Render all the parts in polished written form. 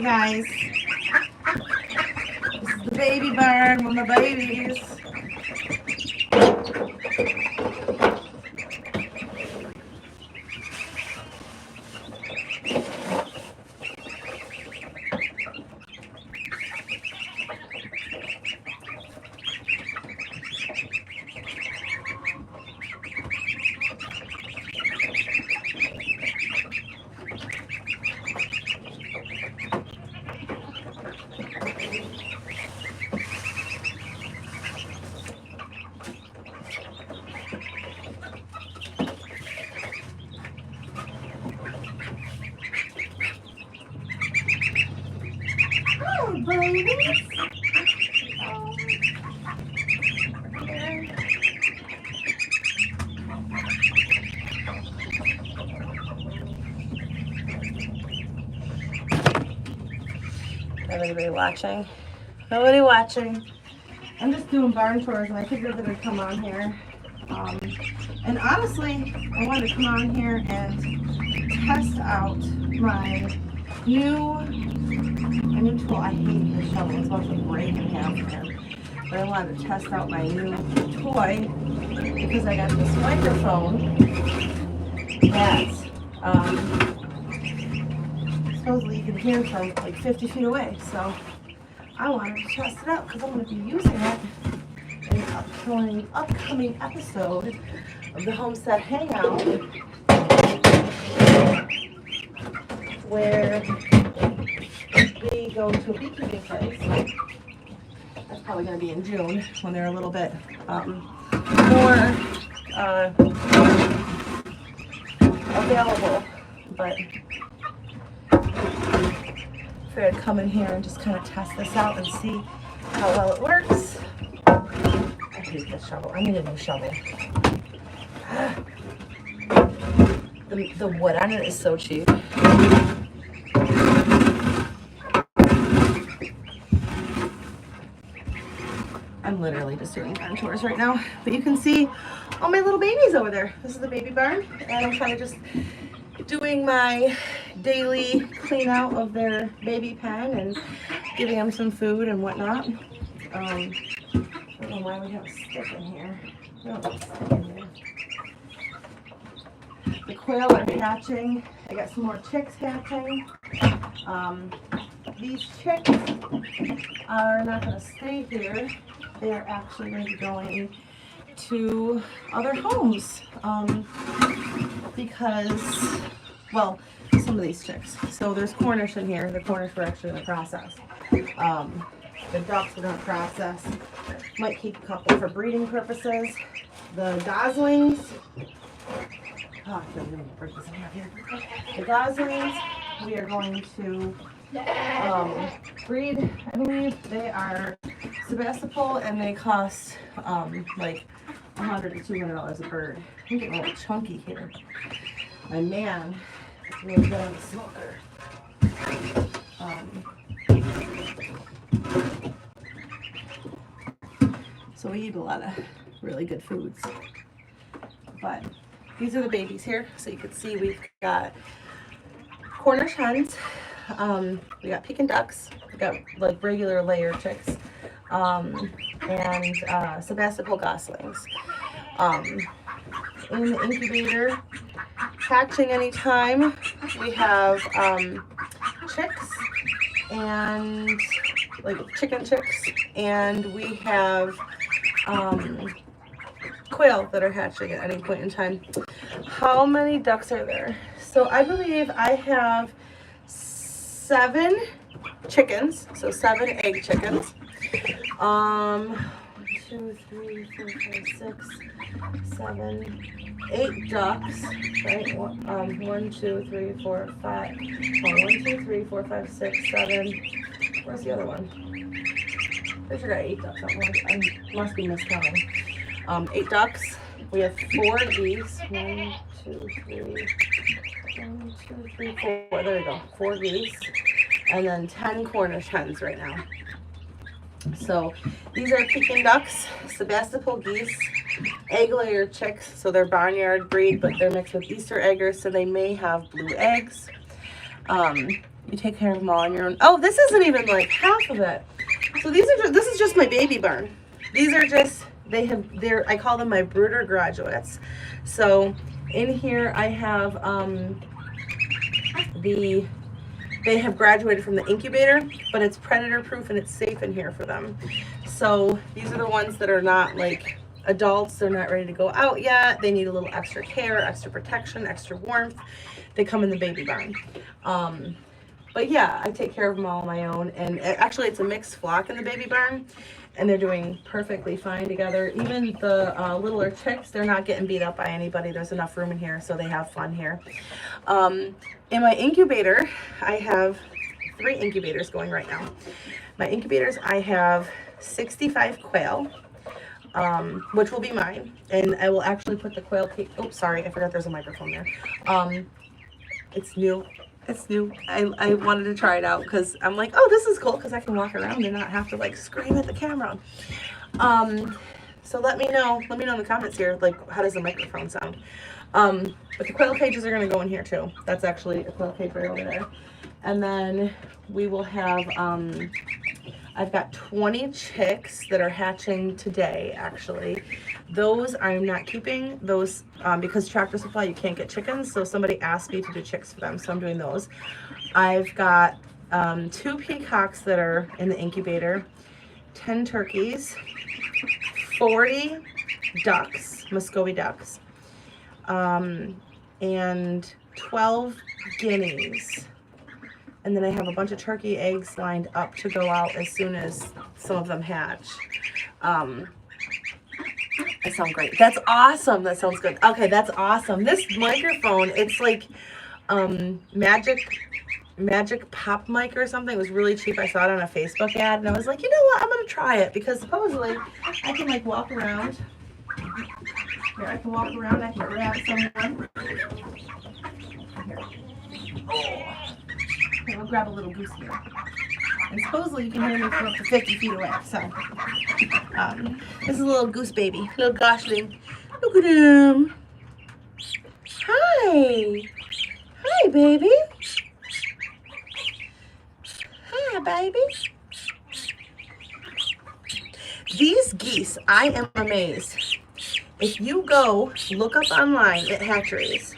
guys. This is the baby barn with my babies. Babies. Everybody watching? Nobody watching. I'm just doing barn chores and I figured that I'd come on here. And honestly, I wanted to come on here and test out my new tool. I hate the shovel. It's about to break in half here. But I wanted to test out my new toy because I got this microphone that supposedly you can hear from like 50 feet away. So I wanted to test it out because I'm going to be using it in an upcoming episode of the Homestead Hangout, where we go to a beekeeping place. That's probably going to be in June when they're a little bit more available. But I figured I'd come in here and just kind of test this out and see how well it works. I hate this shovel. I need a new shovel. The wood on it is so cheap. I'm literally just doing barn chores right now, but you can see all my little babies over there. This is the baby barn, and I'm kind of just doing my daily clean out of their baby pen and giving them some food and whatnot. I don't know why we have a stick in here. We don't have a stick in here. The quail are hatching. I got some more chicks hatching. These chicks are not going to stay here. They are actually going to be going to other homes because, well, some of these chicks. So there's Cornish in here. The Cornish were actually going to process. The ducks we're going to process. Might keep a couple for breeding purposes. The goslings. Oh, I feel like I'm going to break this in half here. The goslings we are going to breed. I believe they are Sebastopol and they cost like $100 to $200 a bird. I'm getting a little chunky here. My man is really good on the smoker. So we eat a lot of really good foods. But these are the babies here. So you can see we've got Cornish hens. We got Pekin ducks. We got like regular layer chicks. And Sebastopol goslings. In the incubator, hatching anytime. We have chicks and like chicken chicks, and we have quail that are hatching at any point in time. How many ducks are there? So I believe I have 7 chickens, so 7 egg chickens. 1, 2, 3, 4, 5, 6, 7, 8 ducks, right? 1, 2, 3, 4, 5. 1, 2, 3, 4, 5, 6, 7. Where's the other one? Pretty sure I got 8 ducks. I must be miscounting. 8 ducks. We have 4 geese. 1, 2, 3, 1, 2, 3, 4. There we go. 4 geese. And then 10 Cornish hens right now. So these are Pekin ducks, Sebastopol geese, egg layer chicks. So they're barnyard breed, but they're mixed with Easter eggers, so they may have blue eggs. You take care of them all on your own. Oh, this isn't even like half of it. So these are just, this is just my baby barn. These are just, I call them my brooder graduates. So in here I have they have graduated from the incubator, but it's predator proof and it's safe in here for them. So these are the ones that are not like adults. They're not ready to go out yet. They need a little extra care, extra protection, extra warmth. They come in the baby barn. But yeah, I take care of them all on my own. And actually it's a mixed flock in the baby barn, and they're doing perfectly fine together. Even the littler chicks, they're not getting beat up by anybody. There's enough room in here, so they have fun here. In my incubator, I have 3 incubators going right now. My incubators, I have 65 quail, which will be mine. And I will actually put the quail cage, oh, sorry, I forgot there's a microphone there. It's new. It's new. I wanted to try it out because I'm like, oh, this is cool because I can walk around and not have to like scream at the camera. So let me know in the comments here, like, how does the microphone sound? But the quail cages are going to go in here too. That's actually a quail cage right over there. And then we will have, I've got 20 chicks that are hatching today, actually. Those I'm not keeping, those, because Tractor Supply, you can't get chickens, so somebody asked me to do chicks for them, so I'm doing those. I've got 2 peacocks that are in the incubator, 10 turkeys, 40 ducks, Muscovy ducks, and 12 guineas. And then I have a bunch of turkey eggs lined up to go out as soon as some of them hatch. That sounds great. That's awesome. That sounds good. Okay, that's awesome. This microphone, it's like Magic Pop mic or something. It was really cheap. I saw it on a Facebook ad, and I was like, you know what? I'm gonna try it because supposedly I can like walk around. Here, I can walk around. I can grab someone. Here. Okay, I'll grab a little goose here. And supposedly you can hear me from up to 50 feet away. So, this is a little goose baby, little goshling. Look at him. Hi. Hi, baby. Hi, baby. These geese, I am amazed. If you go look up online at hatcheries,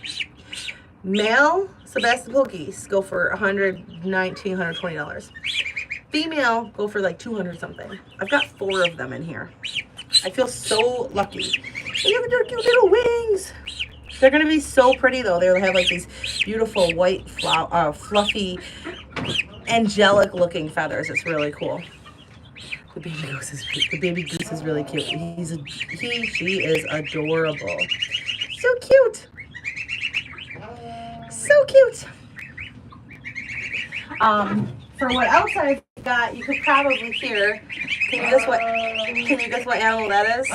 male Sebastopol geese go for $119, $120. Female go for like 200 something. I've got 4 of them in here. I feel so lucky. They have their cute little wings. They're gonna be so pretty though. They'll have like these beautiful white, fluffy, angelic looking feathers. It's really cool. The baby goose is really cute. She is adorable. So cute. So cute. For what else I've got, you could probably hear. Can you guess what animal that is?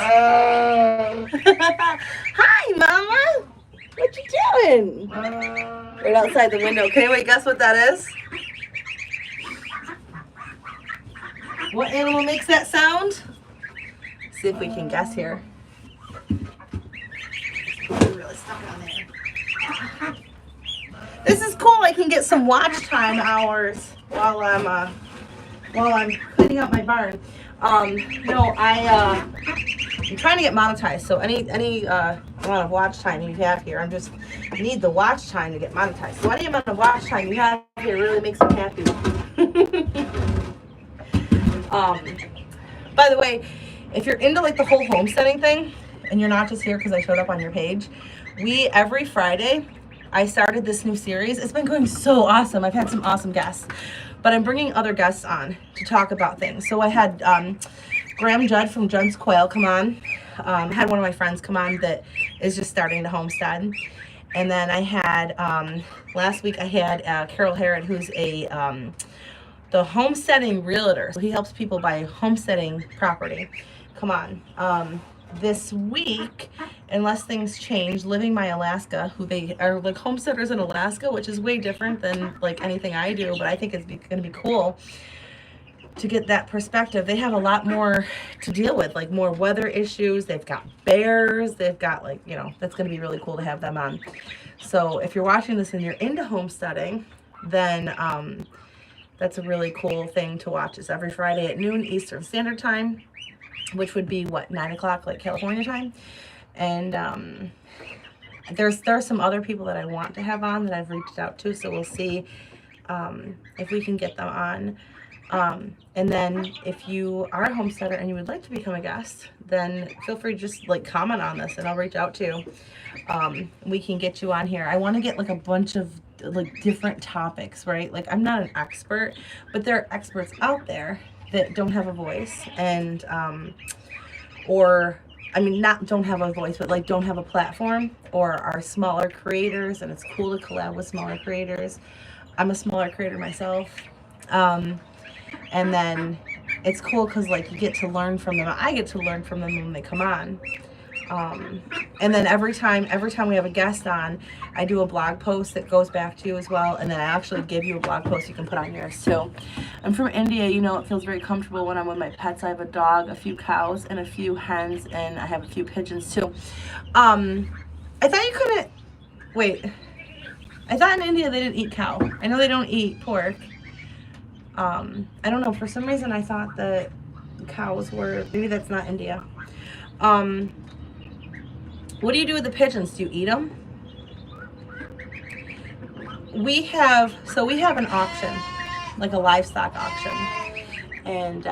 Hi, Mama. What you doing? Right outside the window. Can anybody guess what that is? What animal makes that sound? See if we can guess here. Really stuck on there. This is cool. I can get some watch time hours while I'm cleaning up my barn. No, I'm trying to get monetized. So any amount of watch time you have here, I need the watch time to get monetized. So any amount of watch time you have here really makes me happy. By the way, if you're into like the whole homesteading thing, and you're not just here because I showed up on your page, every Friday, I started this new series. It's been going so awesome. I've had some awesome guests, but I'm bringing other guests on to talk about things. So I had Graham Judd from Judd's Quail come on. I had one of my friends come on that is just starting to homestead. And then I had, last week I had Carol Herod, who's the homesteading realtor. So he helps people buy homesteading property. Come on. This week, unless things change, Living My Alaska, who they are like homesteaders in Alaska, which is way different than like anything I do, but I think it's going to be cool to get that perspective. They have a lot more to deal with, like more weather issues. They've got bears. They've got like, you know, that's going to be really cool to have them on. So if you're watching this and you're into homesteading, then That's a really cool thing to watch. It's every Friday at noon Eastern Standard Time, which would be what, 9 o'clock like California time. And there's some other people that I want to have on that I've reached out to, so we'll see if we can get them on. And then if you are a homesteader and you would like to become a guest, then feel free to just like comment on this and I'll reach out to you. We can get you on here. I want to get like a bunch of like different topics, right? Like I'm not an expert, but there are experts out there that don't have a voice and or I mean not don't have a voice, but like don't have a platform or are smaller creators, and it's cool to collab with smaller creators. I'm a smaller creator myself. And then it's cool because like you get to learn from them. I get to learn from them when they come on. And then every time we have a guest on, I do a blog post that goes back to you as well. And then I actually give you a blog post you can put on yours too. I'm from India, you know, it feels very comfortable when I'm with my pets. I have a dog, a few cows, and a few hens, and I have a few pigeons too. I thought you couldn't, wait. I thought in India they didn't eat cow. I know they don't eat pork. I don't know, for some reason I thought that cows were, maybe that's not India. What do you do with the pigeons? Do you eat them? We have an auction, like a livestock auction. And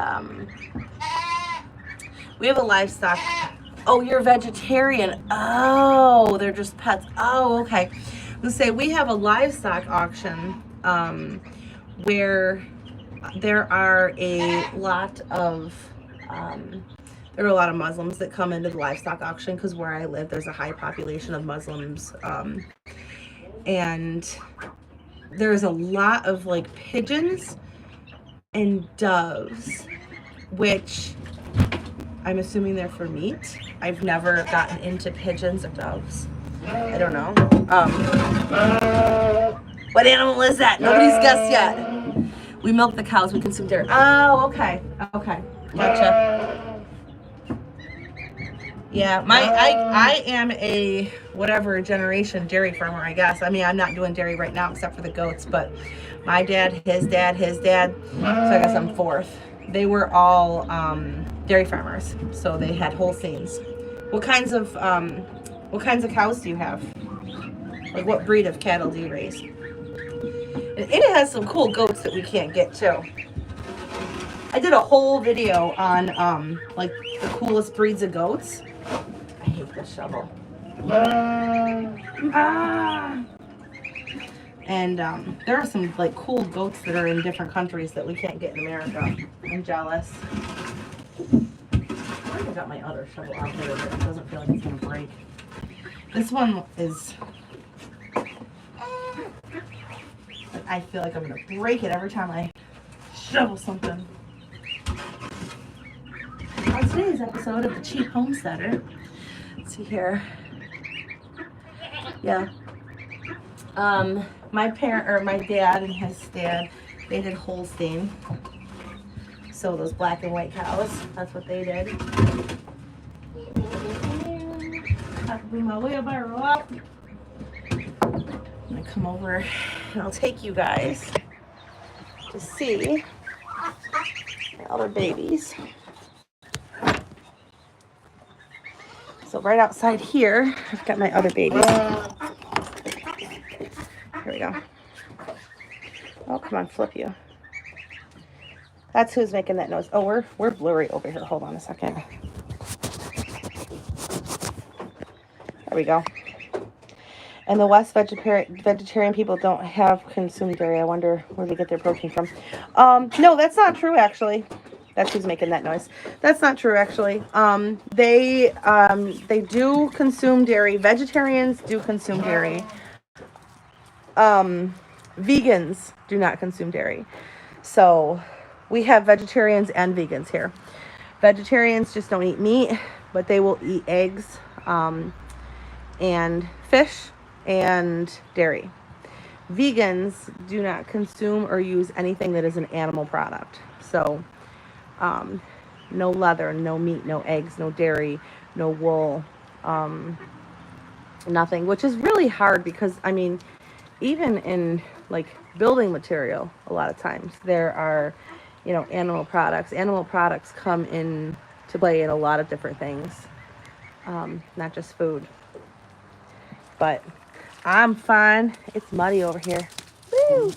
we have a livestock, oh, you're vegetarian. Oh, they're just pets. Oh, okay. Let's say we have a livestock auction where there are a lot of Muslims that come into the livestock auction because where I live there's a high population of Muslims, and there's a lot of like pigeons and doves, which I'm assuming they're for meat. I've never gotten into pigeons or doves. I don't know. What animal is that? Nobody's guessed yet. We milk the cows, we consume dairy. Oh, okay. Okay. Gotcha. Yeah, I am a whatever generation dairy farmer, I guess. I mean, I'm not doing dairy right now except for the goats, but my dad, his dad, so I guess I'm fourth. They were all dairy farmers, so they had Holsteins. What kinds of cows do you have? Like what breed of cattle do you raise? And it has some cool goats that we can't get too. I did a whole video on like the coolest breeds of goats. I hate this shovel. And there are some like cool goats that are in different countries that we can't get in America. I'm jealous. I think I got my other shovel out there, but it doesn't feel like it's gonna break. This one is. I feel like I'm gonna break it every time I shovel something. On today's episode of the Cheap Homesteader, let's see here. Yeah. My dad and his dad, they did Holstein. So those black and white cows, that's what they did. I have to bring my wheelbarrow up. I'm gonna come over and I'll take you guys to see my other babies. So right outside here, I've got my other babies. Here we go. Oh, come on, flip you. That's who's making that noise. Oh, we're blurry over here. Hold on a second. There we go. And the West vegetarian people don't have consumed dairy. I wonder where they get their protein from. No, that's not true, actually. That's who's making that noise. That's not true, actually. They do consume dairy. Vegetarians do consume dairy. Vegans do not consume dairy. So we have vegetarians and vegans here. Vegetarians just don't eat meat, but they will eat eggs, and fish and dairy. Vegans do not consume or use anything that is an animal product. So no leather, no meat, no eggs, no dairy, no wool, nothing, which is really hard because, I mean, even in like building material a lot of times. There are, you know, animal products. Animal products come in to play in a lot of different things, not just food. But I'm fine. It's muddy over here. Woo!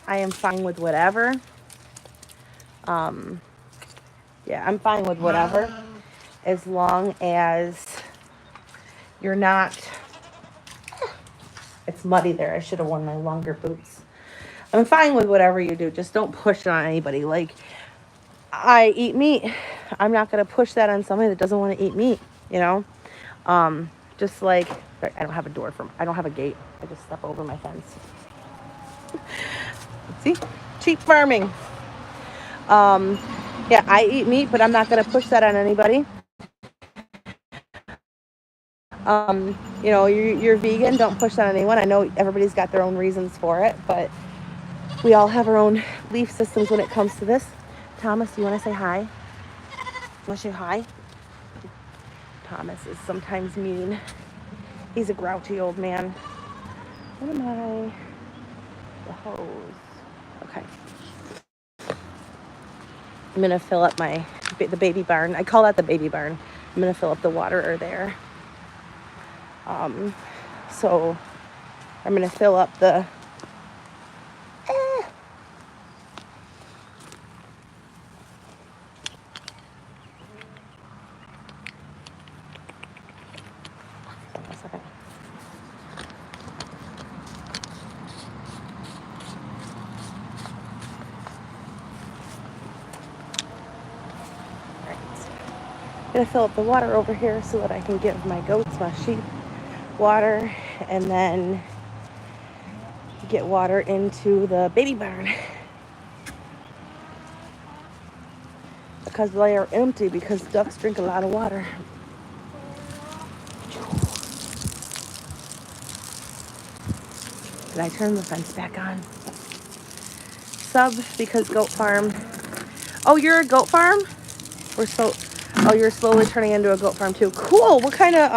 I am fine with whatever. Yeah, I'm fine with whatever, as long as you're not. It's muddy there. I should have worn my longer boots. I'm fine with whatever you do. Just don't push it on anybody. Like, I eat meat. I'm not going to push that on somebody that doesn't want to eat meat, you know? Just like, I don't have a door I don't have a gate. I just step over my fence. See? Cheap farming. Yeah, I eat meat, but I'm not going to push that on anybody. You know, you're vegan, don't push that on anyone. I know everybody's got their own reasons for it, but we all have our own belief systems when it comes to this. Thomas, do you want to say hi? You want to say hi? Thomas is sometimes mean. He's a grouchy old man. What am I? The hose. Okay. I'm going to fill up the baby barn. I call that the baby barn. I'm going to fill up the water there. So I'm going to fill up the going to fill up the water over here so that I can give my goats, my sheep, water, and then get water into the baby barn because they are empty because ducks drink a lot of water. Did I turn the fence back on? Sub because goat farm. Oh, you're a goat farm? Oh, you're slowly turning into a goat farm too. Cool. What kind of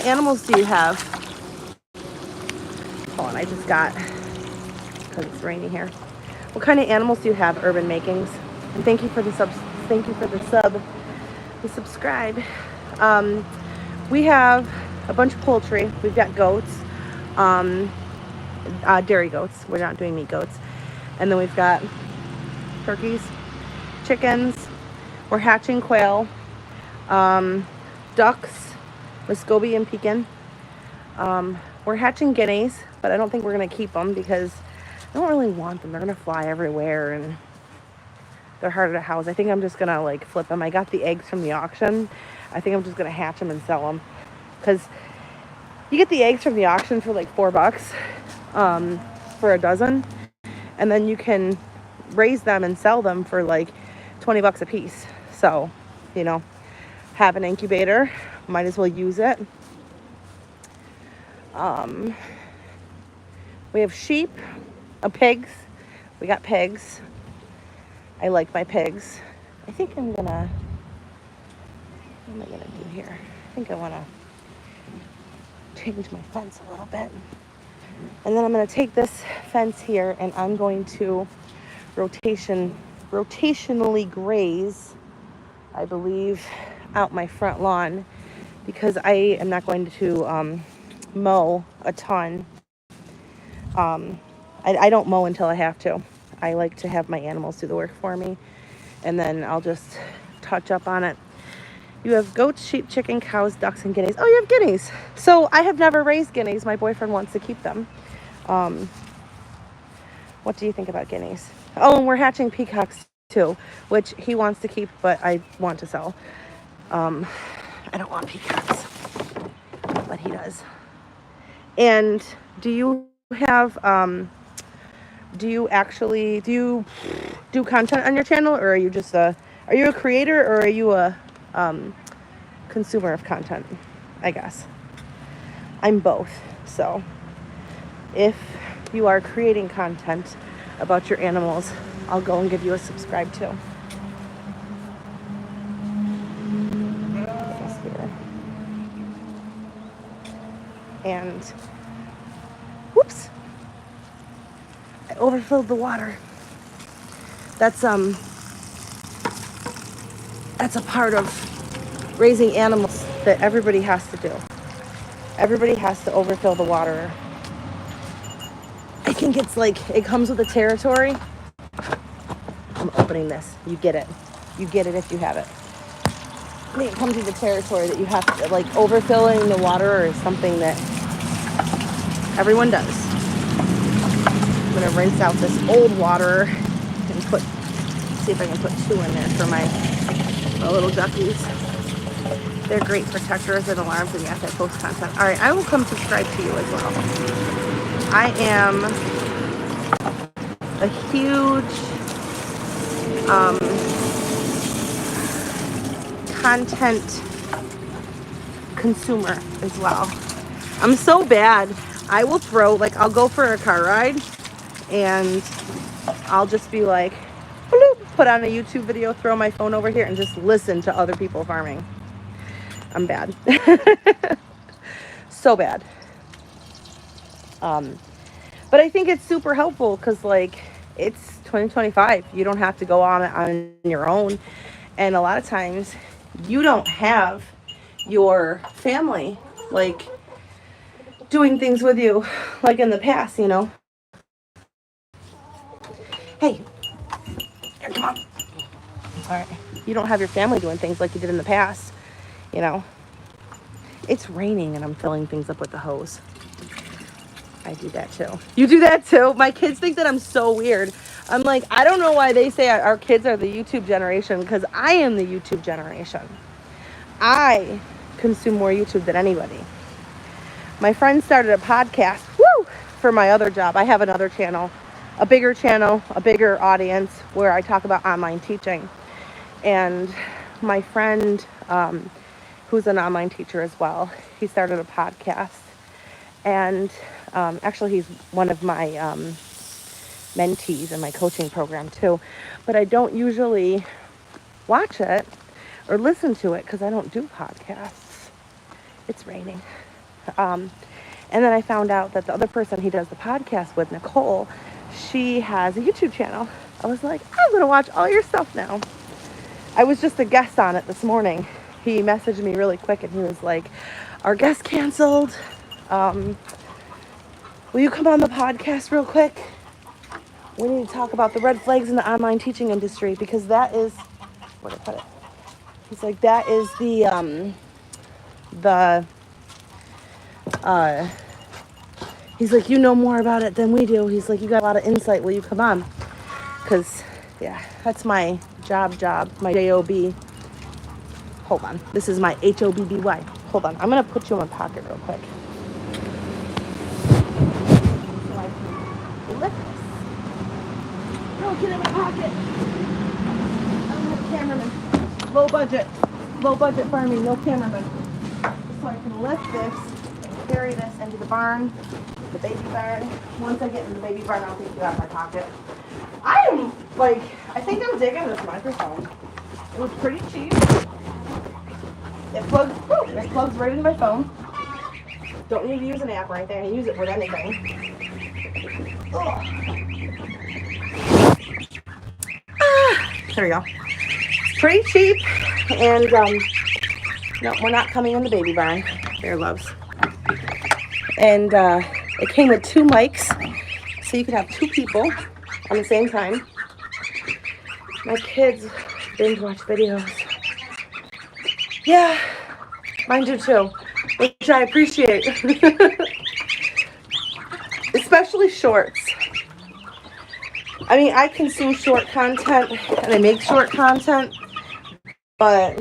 animals do you have? Hold on, I just got, because it's rainy here. What kind of animals do you have, Urban Makings? And thank you for the subs. Thank you for the subscribe. We have a bunch of poultry. We've got goats, dairy goats. We're not doing meat goats. And then we've got turkeys, chickens. We're hatching quail, ducks, Muscovy and Pekin. We're hatching guineas, but I don't think we're going to keep them because I don't really want them. They're going to fly everywhere and they're harder to house. I think I'm just going to like flip them. I got the eggs from the auction. I think I'm just going to hatch them and sell them because you get the eggs from the auction for like $4 for a dozen. And then you can raise them and sell them for like $20 a piece. So, you know, have an incubator, might as well use it. We have sheep, pigs. We got pigs. I like my pigs. I think what am I gonna do here? I think I want to change my fence a little bit. And then I'm going to take this fence here and I'm going to rotationally graze, I believe, out my front lawn because I am not going to mow a ton. I don't mow until I have to. I like to have my animals do the work for me and then I'll just touch up on it. You have goats, sheep, chicken, cows, ducks, and guineas. Oh, you have guineas. So I have never raised guineas. My boyfriend wants to keep them. What do you think about guineas? Oh, and we're hatching peacocks too, which he wants to keep, but I want to sell. I don't want peacocks, but he does. And do you have, do you do content on your channel, or are you just are you a creator, or are you a consumer of content? I guess I'm both. So if you are creating content about your animals, I'll go and give you a subscribe too. And whoops, overfilled the water. That's a part of raising animals that everybody has to do. Everybody has to overfill the water. I think it's like, it comes with the territory. I'm opening this. You get it. You get it if you have it. I think it comes with the territory that you have to, like, overfilling the water is something that everyone does. I'm going to rinse out this old water and see if I can put 2 in there for my little duckies. They're great protectors and alarms, and yes, I post content. All right, I will come subscribe to you as well. I am a huge content consumer as well. I'm so bad. I will throw, like, I'll go for a car ride and I'll just be like, bloop, put on a YouTube video, throw my phone over here and just listen to other people farming. I'm bad. So bad. But I think it's super helpful because, like, it's 2025. You don't have to go on your own. And a lot of times you don't have your family, like, doing things with you like in the past, you know. Hey, here, come on. All right. You don't have your family doing things like you did in the past, you know. It's raining and I'm filling things up with the hose. I do that too. You do that too? My kids think that I'm so weird. I'm like, I don't know why they say our kids are the YouTube generation, because I am the YouTube generation. I consume more YouTube than anybody. My friend started a podcast, for my other job. I have another channel, a bigger audience where I talk about online teaching. And my friend, who's an online teacher as well, he started a podcast. And actually, he's one of my mentees in my coaching program too. But I don't usually watch it or listen to it because I don't do podcasts. It's raining. And then I found out that the other person he does the podcast with, Nicole, she has a YouTube channel. I was like, I'm going to watch all your stuff now. I was just a guest on it this morning. He messaged me really quick and he was like, our guest canceled. Will you come on the podcast real quick? We need to talk about the red flags in the online teaching industry, because that is, where did I put it? He's like, that is he's like, you know more about it than we do. He's like, you got a lot of insight. Will you come on? Because, yeah, that's my job, my J-O-B. Hold on. This is my H-O-B-B-Y. Hold on. I'm going to put you in my pocket real quick. So I can lift this. No, get in my pocket. I'm a cameraman. Low budget farming, no cameraman. So I can lift this, carry this into the barn, the baby barn. Once I get into the baby barn, I'll take you out of my pocket. I think I'm digging this microphone. It was pretty cheap. It plugs right into my phone. Don't need to use an app or anything. I can use it with anything. There we go. It's pretty cheap. And, no, we're not coming in the baby barn. There, loves. And it came with 2 mics, so you could have 2 people on the same time. My kids binge watch videos. Yeah, mine do too, which I appreciate. Especially shorts. I mean, I consume short content and I make short content, but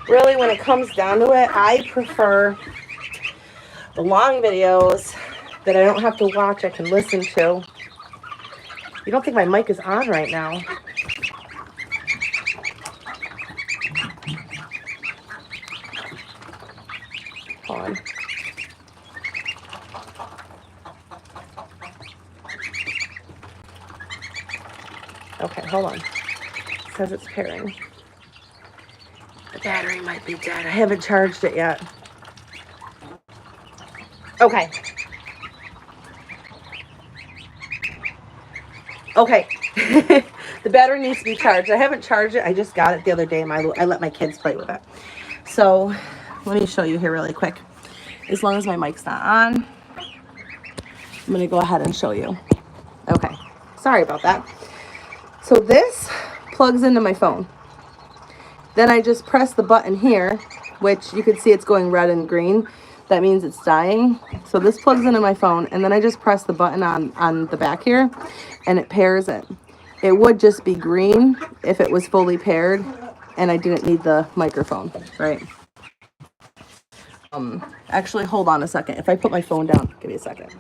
really when it comes down to it, I prefer the long videos that I don't have to watch, I can listen to. You don't think my mic is on right now? Hold on. Okay, hold on. It says it's pairing. The battery might be dead. I haven't charged it yet. Okay. Okay. The battery needs to be charged. I haven't charged it. I just got it the other day and I let my kids play with it. So let me show you here really quick. As long as my mic's not on, I'm going to go ahead and show you. Okay. Sorry about that. So this plugs into my phone. Then I just press the button here, which you can see it's going red and green. That means it's dying. So this plugs into my phone, and then I just press the button on the back here, and it pairs it. It would just be green if it was fully paired, and I didn't need the microphone, right? Actually, hold on a second. If I put my phone down, give me a second.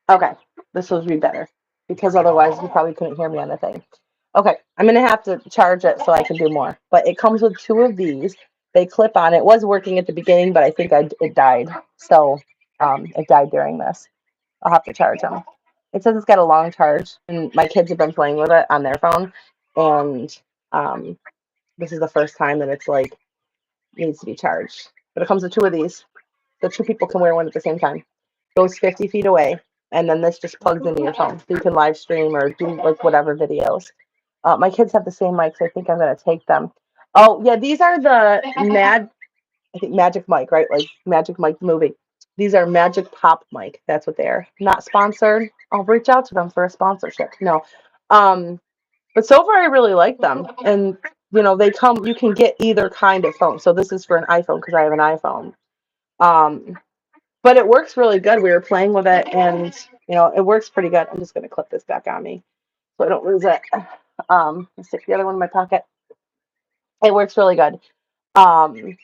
Okay, this will be better because otherwise you probably couldn't hear me on the thing. Okay, I'm gonna have to charge it so I can do more. But it comes with two of these. They clip on. It was working at the beginning, but I think it died. So it died during this. I'll have to charge them. It says it's got a long charge, and my kids have been playing with it on their phone, and um, this is the first time that it's like needs to be charged. But it comes with two of these, so two people can wear one at the same time. Goes 50 feet away, and then this just plugs into your phone, so you can live stream or do like whatever videos. My kids have the same mics. I think I'm gonna take them. Oh yeah, these are the I think Magic Mic, right? Like Magic Mike movie. These are Magic Pop Mic. That's what they are. Not sponsored. I'll reach out to them for a sponsorship. No. But so far I really like them. And they come, you can get either kind of phone. So this is for an iPhone because I have an iPhone. But it works really good. We were playing with it and it works pretty good. I'm just gonna clip this back on me so I don't lose it. I'll stick the other one in my pocket. It works really good. And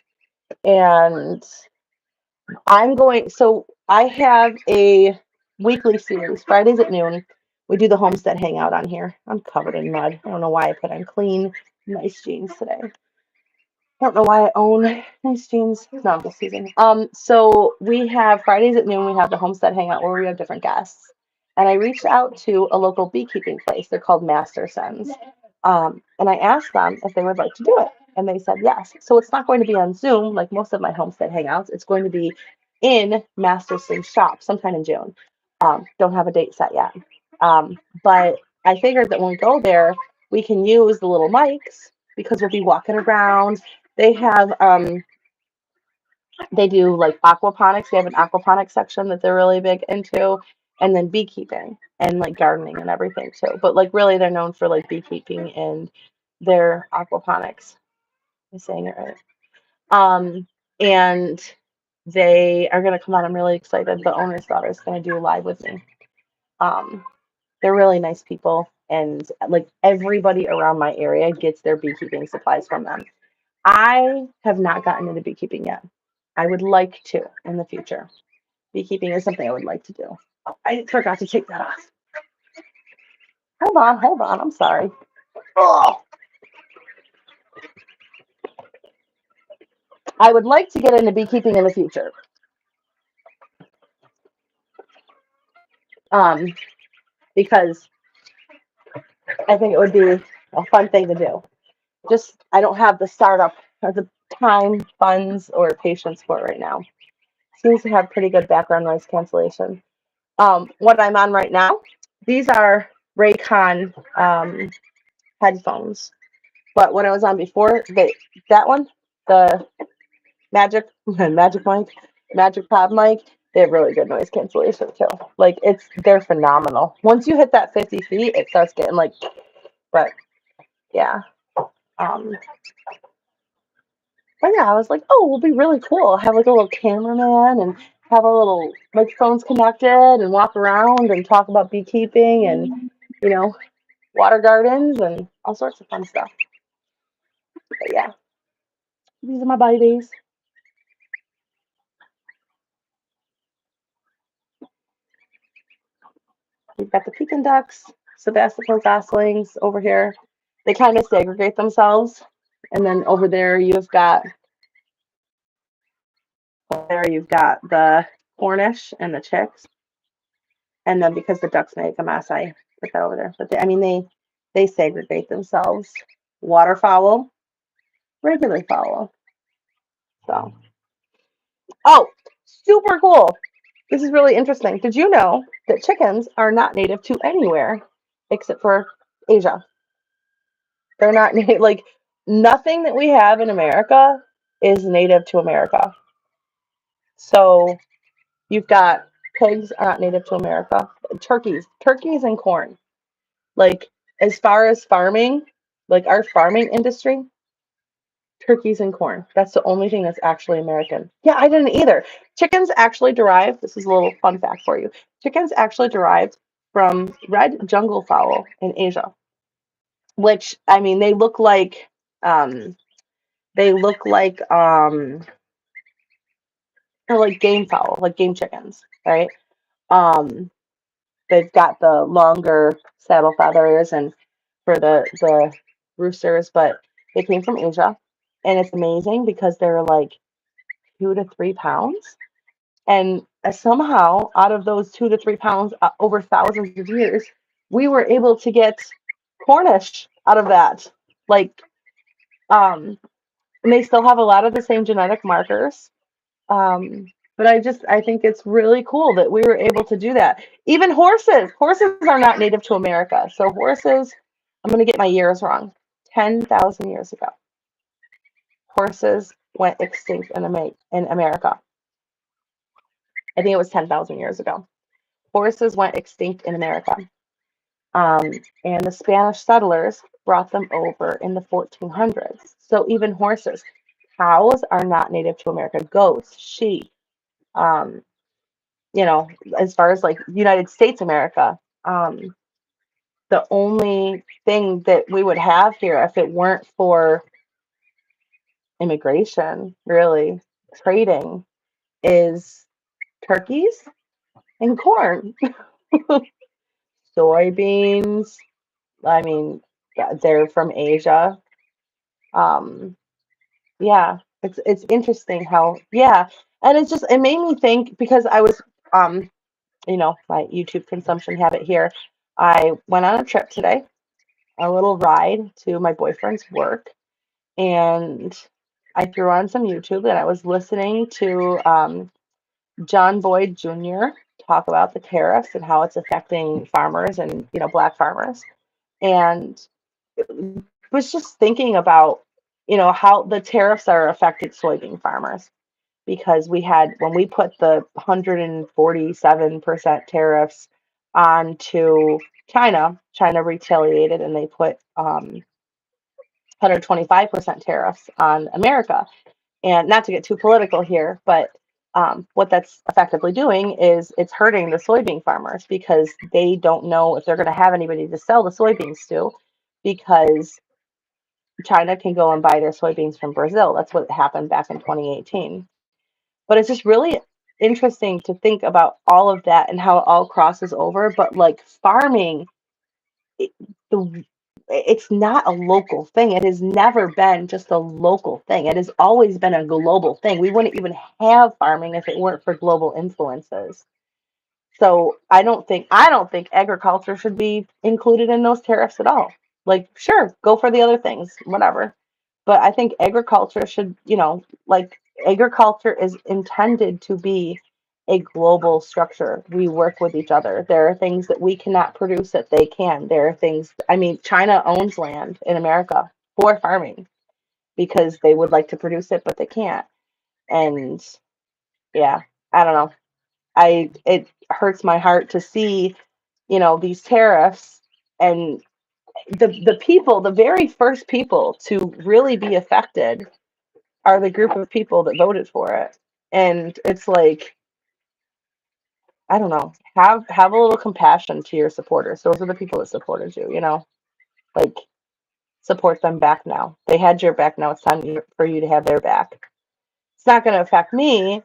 so I have a weekly series, Fridays at noon. We do the homestead hangout on here. I'm covered in mud. I don't know why I put on clean, nice jeans today. I don't know why I own nice jeans. No, I'm just teasing. So we have Fridays at noon, we have the homestead hangout where we have different guests. And I reached out to a local beekeeping place. They're called Mastersons. And I asked them if they would like to do it. And they said yes. So it's not going to be on Zoom like most of my homestead hangouts. It's going to be in Masterson's shop sometime in June. Don't have a date set yet. But I figured that when we go there, we can use the little mics because we'll be walking around. They have they do like aquaponics. They have an aquaponics section that they're really big into, and then beekeeping and like gardening and everything too. But like really they're known for like beekeeping and their aquaponics. I'm saying it right. And they are gonna come out. I'm really excited. The owner's daughter is gonna do live with me. Um, they're really nice people, and like everybody around my area gets their beekeeping supplies from them. I have not gotten into beekeeping yet. I would like to in the future. Beekeeping is something I would like to do. I forgot to take that off. Hold on. I'm sorry. Oh, I would like to get into beekeeping in the future. Um, because I think it would be a fun thing to do. Just I don't have the startup or the time, funds, or patience for it right now. Seems to have pretty good background noise cancellation. What I'm on right now, these are Raycon headphones. But when I was on before, that one, the Magic Mic, Magic Pop Mic, they have really good noise cancellation too. Like they're phenomenal. Once you hit that 50 feet, it starts getting like, but yeah. Um, but yeah, I was like, oh, it'll be really cool. Have like a little cameraman and have our little microphones connected and walk around and talk about beekeeping and water gardens and all sorts of fun stuff. But yeah, these are my babies. We've got the Pekin ducks, Sebastopol goslings over here. They kind of segregate themselves. And then over there you've got the Cornish and the chicks. And then because the ducks make a mess, I put that over there. But they segregate themselves. Waterfowl. regular fowl. So, oh, super cool. This is really interesting. Did you know that chickens are not native to anywhere except for Asia? They're not native, like nothing that we have in America is native to America. So you've got pigs are not native to America. Turkeys and corn. Like as far as farming, like our farming industry, turkeys and corn. That's the only thing that's actually American. Yeah, I didn't either. Chickens actually derived, this is a little fun fact for you. Chickens actually derived from red jungle fowl in Asia, which I mean um they look they're like game fowl, like game chickens, right? Um they've got the longer saddle feathers and for the roosters, but they came from Asia and it's amazing because they're like 2 to 3 pounds. And somehow, out of those 2 to 3 pounds, over thousands of years, we were able to get Cornish out of that. Like, and they still have a lot of the same genetic markers. Um, but I think it's really cool that we were able to do that. Even horses are not native to America. So horses, I'm going to get my years wrong. 10,000 years ago, horses went extinct in America. I think it was 10,000 years ago. Horses went extinct in America. Um, and the Spanish settlers brought them over in the 1400s. So even horses, cows are not native to America. Goats, sheep, um, as far as like United States America, the only thing that we would have here if it weren't for immigration, really, trading, is turkeys and corn. Soybeans, I mean, yeah, they're from Asia. Um, yeah, it's interesting how, yeah, and it made me think because I was um, my YouTube consumption habit here. I went on a trip today, a little ride to my boyfriend's work, and I threw on some YouTube and I was listening to John Boyd Jr. talk about the tariffs and how it's affecting farmers and black farmers, and was just thinking about how the tariffs are affecting soybean farmers because we had when we put the 147% tariffs onto China retaliated and they put 125% tariffs on America. And not to get too political here, but what that's effectively doing is it's hurting the soybean farmers because they don't know if they're going to have anybody to sell the soybeans to because China can go and buy their soybeans from Brazil. That's what happened back in 2018. But it's just really interesting to think about all of that and how it all crosses over. But like farming, it, the it's not a local thing. It has never been just a local thing. It has always been a global thing. We wouldn't even have farming if it weren't for global influences. So I don't think agriculture should be included in those tariffs at all. Like, sure, go for the other things, whatever. But I think agriculture should, like agriculture is intended to be a global structure. We work with each other. There are things that we cannot produce that they can. There are things, I mean, China owns land in America for farming because they would like to produce it, but they can't. And yeah, I don't know. It hurts my heart to see, these tariffs and the people, the very first people to really be affected are the group of people that voted for it. And it's like, I don't know, have a little compassion to your supporters. Those are the people that supported you, like support them back now. They had your back, now it's time for you to have their back. It's not going to affect me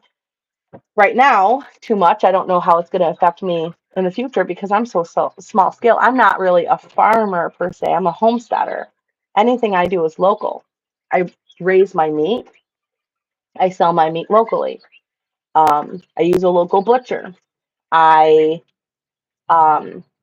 right now too much. I don't know how it's going to affect me in the future because I'm so small scale. I'm not really a farmer per se. I'm a homesteader. Anything I do is local. I raise my meat. I sell my meat locally. I use a local butcher. I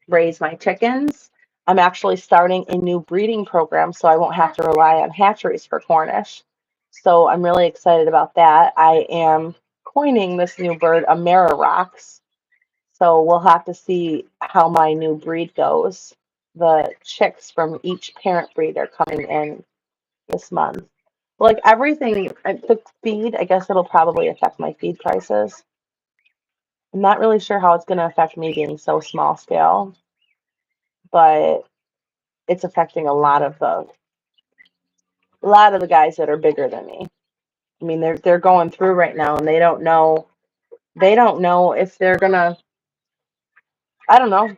raise my chickens. I'm actually starting a new breeding program so I won't have to rely on hatcheries for Cornish. So I'm really excited about that. I am coining this new bird Amerirox. So we'll have to see how my new breed goes. The chicks from each parent breed are coming in this month. Like everything, the feed, I guess it'll probably affect my feed prices. I'm not really sure how it's going to affect me being so small scale, but it's affecting a lot of the guys that are bigger than me. I mean, they're going through right now, and they don't know if they're gonna. I don't know.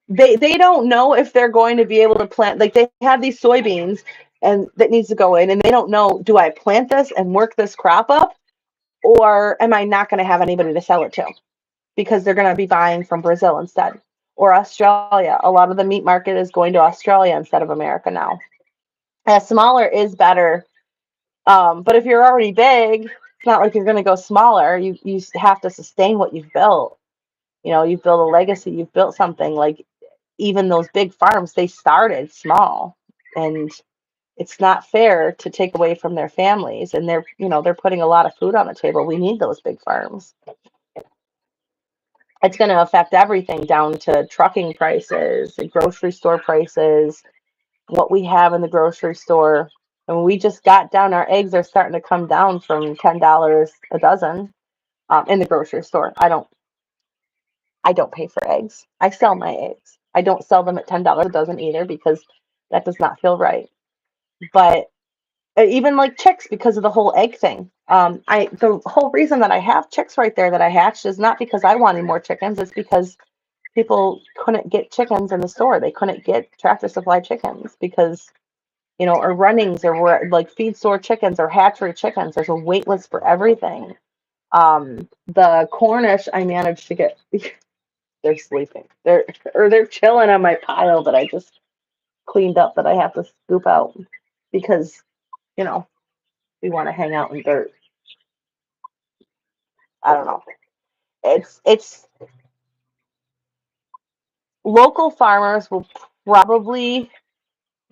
They don't know if they're going to be able to plant. Like they have these soybeans, and that needs to go in, and they don't know. Do I plant this and work this crop up, or am I not going to have anybody to sell it to because they're going to be buying from Brazil instead or Australia? A lot of the meat market is going to Australia instead of America now. Smaller is better. But if you're already big, it's not like you're going to go smaller. You have to sustain what you've built. You've built a legacy. You've built something. Like even those big farms, they started small, and it's not fair to take away from their families. And they're putting a lot of food on the table. We need those big farms. It's going to affect everything down to trucking prices, grocery store prices, what we have in the grocery store. And we just got down, our eggs are starting to come down from $10 a dozen in the grocery store. I don't pay for eggs. I sell my eggs. I don't sell them at $10 a dozen either because that does not feel right. But even like chicks, because of the whole egg thing. The whole reason that I have chicks right there that I hatched is not because I wanted more chickens. It's because people couldn't get chickens in the store. They couldn't get Tractor Supply chickens because or runnings or like feed store chickens or hatchery chickens. There's a wait list for everything. The Cornish I managed to get. They're sleeping. They're chilling on my pile that I just cleaned up that I have to scoop out because you know we want to hang out in dirt. I don't know. It's local farmers will probably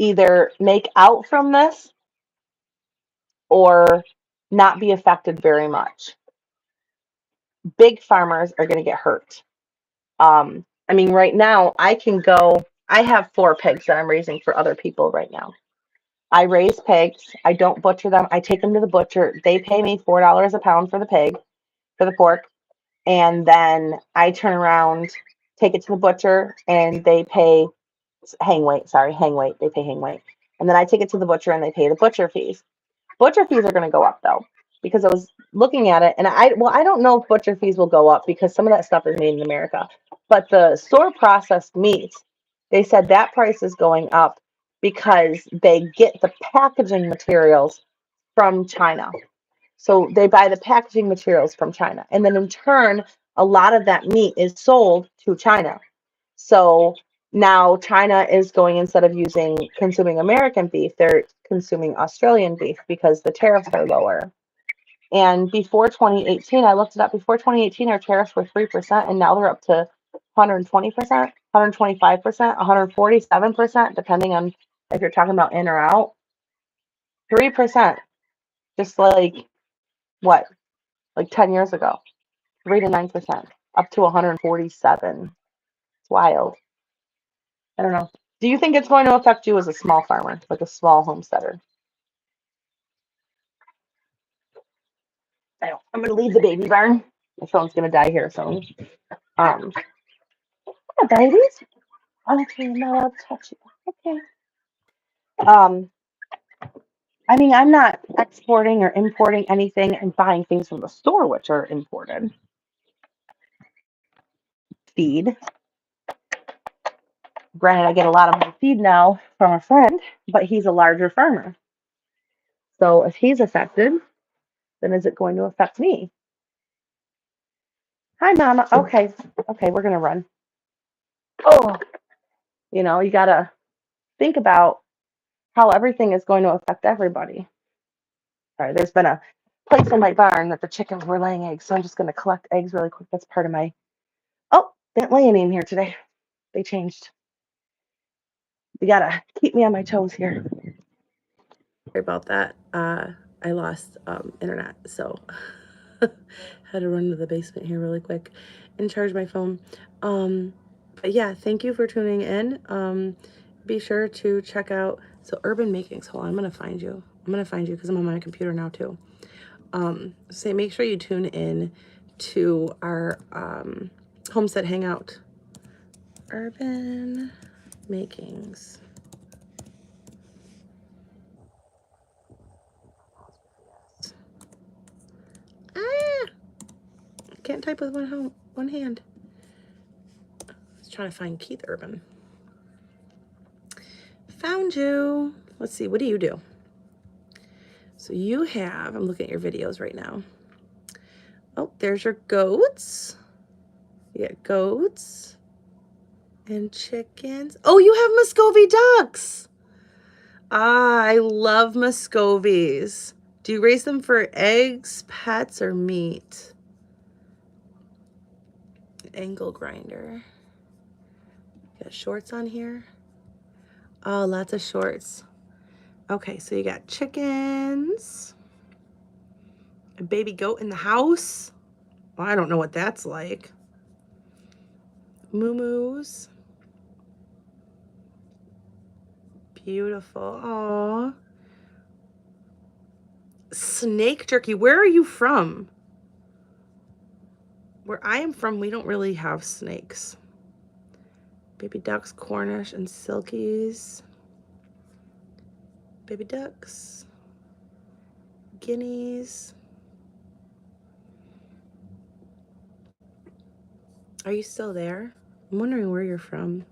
either make out from this or not be affected very much. Big farmers are going to get hurt. I mean, right now I have 4 pigs that I'm raising for other people right now. I raise pigs. I don't butcher them. I take them to the butcher. They pay me $4 a pound for the pig, for the pork. And then I turn around, take it to the butcher, and they pay hang weight. Sorry, hang weight. They pay hang weight. And then I take it to the butcher and they pay the butcher fees. Butcher fees are going to go up though, because I was looking at it, and I don't know if butcher fees will go up because some of that stuff is made in America, but the store processed meat, they said that price is going up because they get the packaging materials from China. So they buy the packaging materials from China, and then in turn, a lot of that meat is sold to China. So now China is going, instead of consuming American beef, they're consuming Australian beef because the tariffs are lower. And before 2018, I looked it up, before 2018, our tariffs were 3%, and now they're up to 120%, 125%, 147%, depending on if you're talking about in or out. 3%, just like what, like 10 years ago, 3 to 9%, up to 147. It's wild. I don't know. Do you think it's going to affect you as a small farmer, like a small homesteader? I don't. I'm going to leave the baby barn. My phone's going to die here soon. Um, yeah, babies. Okay, I'm not allowed to touch you. Okay. Um, I mean, I'm not exporting or importing anything and buying things from the store, which are imported. Feed. Granted, I get a lot of my feed now from a friend, but he's a larger farmer. So if he's affected, then is it going to affect me? Hi, Mama. Okay. Okay, we're going to run. Oh, you got to think about how everything is going to affect everybody. All right, there's been a place in my barn that the chickens were laying eggs, so I'm just going to collect eggs really quick. That's part of my. Oh, they didn't lay any in here today. They changed. You got to keep me on my toes here. about that. I lost internet, so had to run to the basement here really quick and charge my phone. But yeah, thank you for tuning in. Be sure to check out, so Urban Makings. Hold on, I'm gonna find you. I'm gonna find you because I'm on my computer now too. So make sure you tune in to our Homestead Hangout. Urban Makings. Ah! Can't type with one hand. I was trying to find Keith Urban. Found you. Let's see, what do you do? So you have, I'm looking at your videos right now. Oh, there's your goats. You got goats and chickens. Oh, you have Muscovy ducks. Ah, I love Muscovies. Do you raise them for eggs, pets, or meat? Angle grinder. Got shorts on here. Oh, lots of shorts. Okay, so you got chickens. A baby goat in the house. Well, I don't know what that's like. Moo-moos. Beautiful. Aww. Snake jerky. Where are you from? Where I am from, we don't really have snakes. Baby ducks, Cornish, and silkies. Baby ducks. Guineas. Are you still there? I'm wondering where you're from.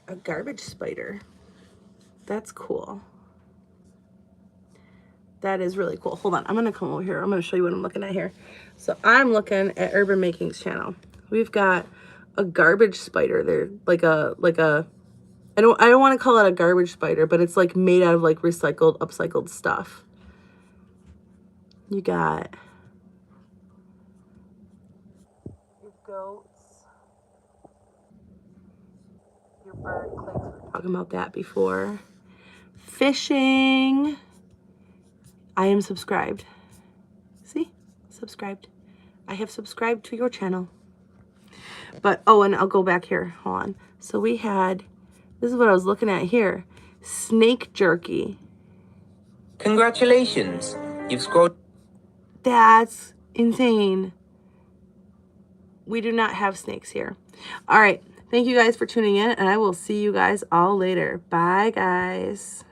A garbage spider. That's cool. That is really cool. Hold on, I'm gonna come over here. I'm gonna show you what I'm looking at here. So I'm looking at Urban Makings channel. We've got a garbage spider there, like a I don't want to call it a garbage spider, but it's like made out of like recycled, upcycled stuff. You got your goats, your bird clicks. We were talking about that before. Fishing. I am subscribed. See? Subscribed. I have subscribed to your channel. But, oh, and I'll go back here. Hold on. So we had, this is what I was looking at here. Snake jerky. Congratulations. You've scored. That's insane. We do not have snakes here. All right. Thank you guys for tuning in, and I will see you guys all later. Bye, guys.